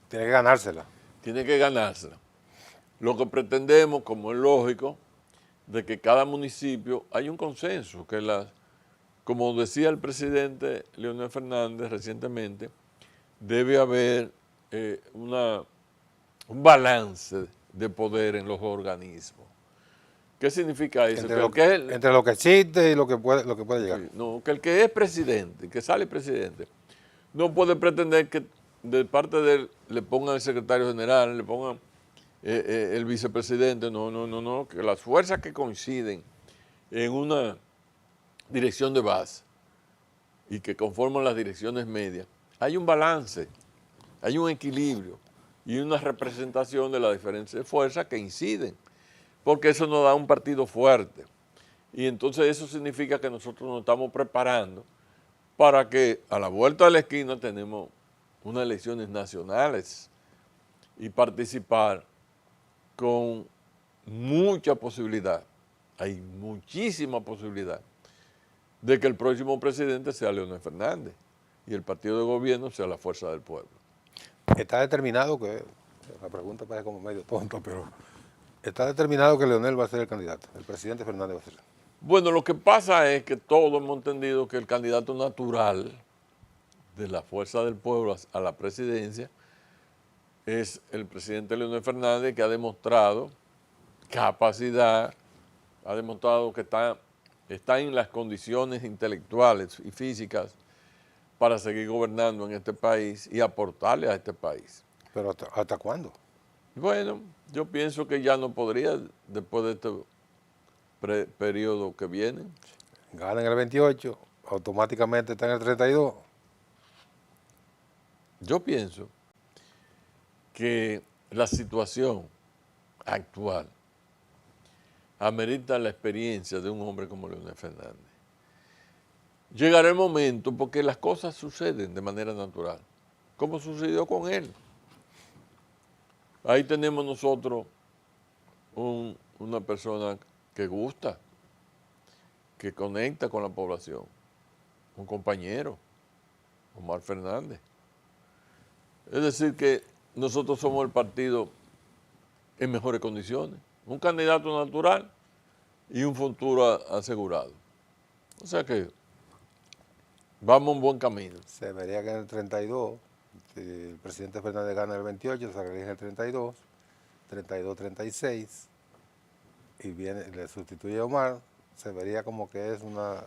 Tiene que ganársela. Tiene que ganársela. Lo que pretendemos, como es lógico, de que cada municipio hay un consenso, que como decía el presidente Leonel Fernández recientemente, debe haber un balance de poder en los organismos. ¿Qué significa eso? Entre lo que existe y lo que puede llegar. Sí, no, que el que es presidente, que sale presidente, no puede pretender que de parte de él le pongan el secretario general, le pongan el vicepresidente. No, que las fuerzas que coinciden en una dirección de base y que conforman las direcciones medias, hay un balance, hay un equilibrio y una representación de las diferentes fuerzas que inciden, porque eso nos da un partido fuerte. Y entonces eso significa que nosotros nos estamos preparando para que a la vuelta de la esquina tenemos unas elecciones nacionales y participar con mucha posibilidad, hay muchísima posibilidad de que el próximo presidente sea Leonel Fernández y el partido de gobierno sea la Fuerza del Pueblo. Está determinado que, la pregunta parece como medio tonta, pero está determinado que Leonel va a ser el candidato, el presidente Fernández va a ser. Bueno, lo que pasa es que todos hemos entendido que el candidato natural de la Fuerza del Pueblo a la presidencia es el presidente Leonel Fernández, que ha demostrado capacidad, ha demostrado que está en las condiciones intelectuales y físicas para seguir gobernando en este país y aportarle a este país. ¿Pero hasta cuándo? Bueno, yo pienso que ya no podría después de este periodo que viene. Gana en el 28, automáticamente está en el 32. Yo pienso que la situación actual amerita la experiencia de un hombre como Leonel Fernández. Llegará el momento, porque las cosas suceden de manera natural, como sucedió con él. Ahí tenemos nosotros una persona que gusta, que conecta con la población, un compañero, Omar Fernández. Es decir, que nosotros somos el partido en mejores condiciones, un candidato natural y un futuro asegurado. O sea que vamos en buen camino. Se vería que en el 32, si el presidente Fernández gana el 28, se reelige el 32, 36, y le sustituye a Omar, se vería como que es una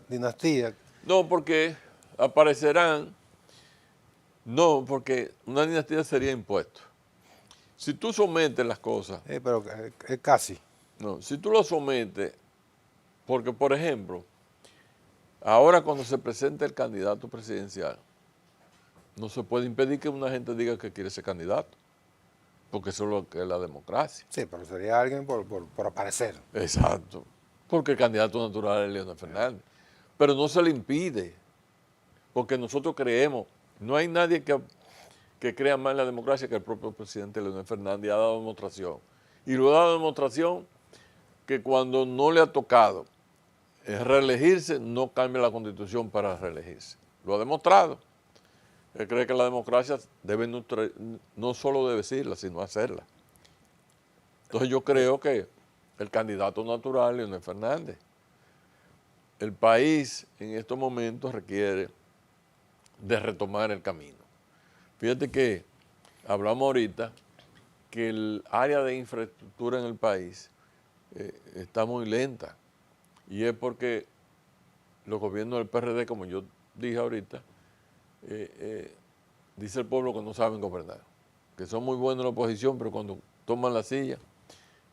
dinastía. No, porque aparecerán, no, porque una dinastía sería impuesto. Si tú sometes las cosas. Pero es casi. No, si tú lo sometes, porque por ejemplo, ahora cuando se presenta el candidato presidencial, no se puede impedir que una gente diga que quiere ser candidato, porque eso es lo que es la democracia. Sí, pero sería alguien por aparecer. Exacto, porque el candidato natural es Leonel Fernández, pero no se le impide, porque nosotros creemos, no hay nadie que crea más en la democracia que el propio presidente Leonel Fernández ha dado demostración. Y lo ha dado demostración que cuando no le ha tocado reelegirse, no cambia la Constitución para reelegirse. Lo ha demostrado. Él cree que la democracia no solo debe decirla, sino hacerla. Entonces yo creo que el candidato natural, Leonel Fernández, el país en estos momentos requiere de retomar el camino. Fíjate que hablamos ahorita que el área de infraestructura en el país está muy lenta, y es porque los gobiernos del PRD, como yo dije ahorita, dice el pueblo que no saben gobernar, que son muy buenos en la oposición, pero cuando toman la silla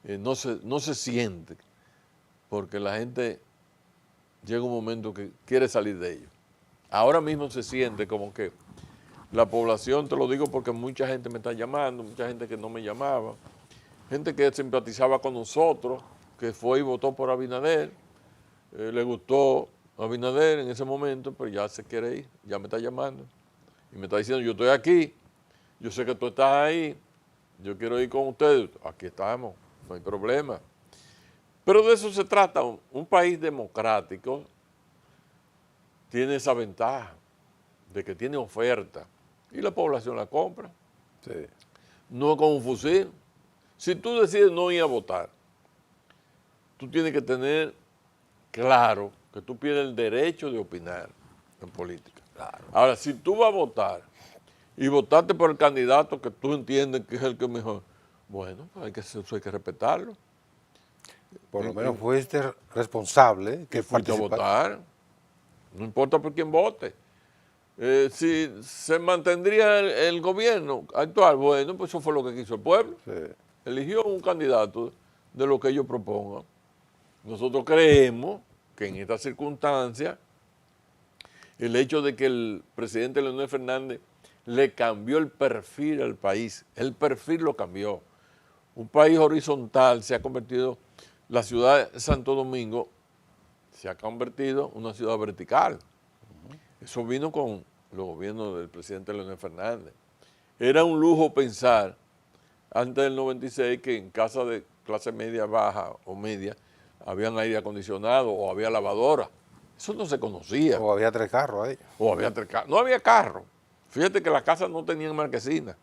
no se siente, porque la gente llega un momento que quiere salir de ellos. Ahora mismo se siente como que la población, te lo digo porque mucha gente me está llamando, mucha gente que no me llamaba, gente que simpatizaba con nosotros, que fue y votó por Abinader, le gustó Abinader en ese momento, pero ya se quiere ir, ya me está llamando y me está diciendo, yo estoy aquí, yo sé que tú estás ahí, yo quiero ir con ustedes, aquí estamos, no hay problema. Pero de eso se trata, un país democrático tiene esa ventaja de que tiene oferta y la población la compra. Sí. No es con un fusil. Si tú decides no ir a votar, tú tienes que tener claro que tú pierdes el derecho de opinar en política. Claro. Ahora, si tú vas a votar y votaste por el candidato que tú entiendes que es el que mejor, bueno, pues eso hay que respetarlo. Por lo menos fuiste responsable. Que fuiste a votar, no importa por quién vote. Si se mantendría el gobierno actual, bueno, pues eso fue lo que quiso el pueblo. Sí. Eligió un candidato de lo que ellos propongan. Nosotros creemos que en esta circunstancia, el hecho de que el presidente Leonel Fernández le cambió el perfil al país, el perfil lo cambió. Un país horizontal se ha convertido, la ciudad de Santo Domingo se ha convertido en una ciudad vertical. Eso vino con los gobiernos del presidente Leonel Fernández. Era un lujo pensar, antes del 96, que en casas de clase media, baja o media, habían aire acondicionado o había lavadora. Eso no se conocía. O había 3 carros ahí. O había 3 carros. No había carro. Fíjate que las casas no tenían marquesina.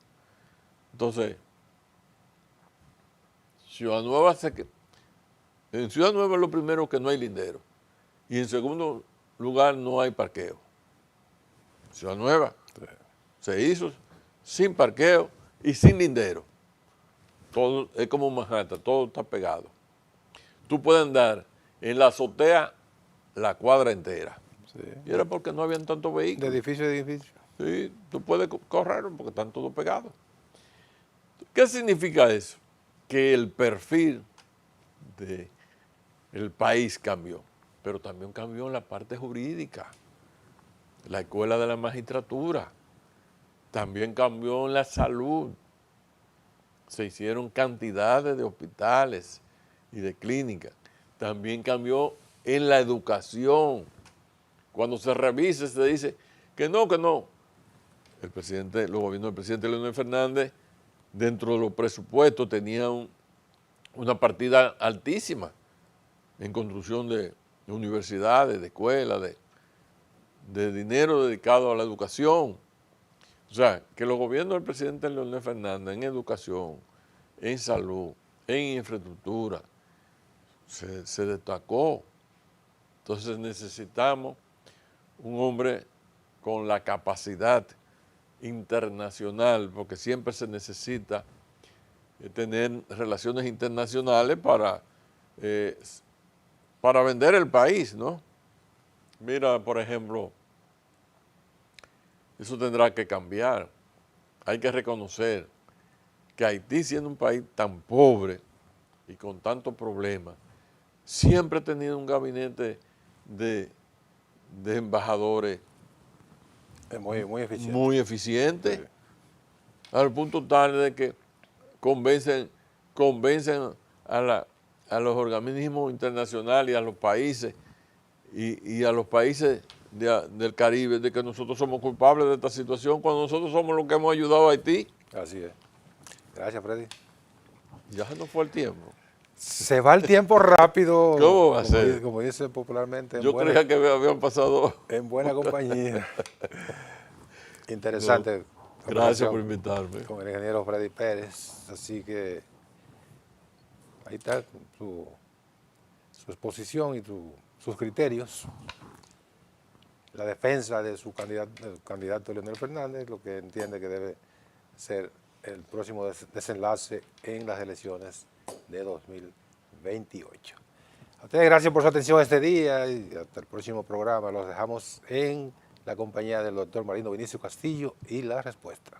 Entonces, en Ciudad Nueva es lo primero que no hay lindero. Y en segundo lugar no hay parqueo. Ciudad Nueva se hizo sin parqueo y sin lindero. Todo es como Manhattan, todo está pegado. Tú puedes andar en la azotea la cuadra entera. Sí. Y era porque no habían tantos vehículos. De edificio a edificio. Sí, tú puedes correr porque están todos pegados. ¿Qué significa eso? Que el perfil del país cambió, pero también cambió en la parte jurídica. La escuela de la magistratura, también cambió en la salud. Se hicieron cantidades de hospitales y de clínicas. También cambió en la educación. Cuando se revisa, se dice que no. El presidente, los gobiernos del presidente Leonel Fernández dentro de los presupuestos tenía una partida altísima en construcción de universidades, de escuelas, de dinero dedicado a la educación. O sea, que los gobiernos del presidente Leonel Fernández en educación, en salud, en infraestructura, se destacó. Entonces necesitamos un hombre con la capacidad internacional, porque siempre se necesita tener relaciones internacionales para vender el país, ¿no? Mira, por ejemplo, eso tendrá que cambiar. Hay que reconocer que Haití, siendo un país tan pobre y con tantos problemas, siempre ha tenido un gabinete de embajadores muy eficiente, sí, al punto tal de que convencen a los organismos internacionales y a los países y a los países del Caribe de que nosotros somos culpables de esta situación cuando nosotros somos los que hemos ayudado a Haití. Así es. Gracias, Freddy. Ya se nos fue el tiempo. Se va el tiempo rápido. ¿Cómo va a ser? Como dice popularmente. Yo creía que habían pasado. En buena compañía. Interesante. No, gracias por invitarme. Con el ingeniero Freddy Pérez. Así que ahí está su exposición y sus criterios. La defensa de su candidato Leonel Fernández, lo que entiende que debe ser el próximo desenlace en las elecciones de 2028. A ustedes gracias por su atención este día y hasta el próximo programa. Los dejamos en la compañía del doctor Marino Vinicio Castillo y La Respuesta.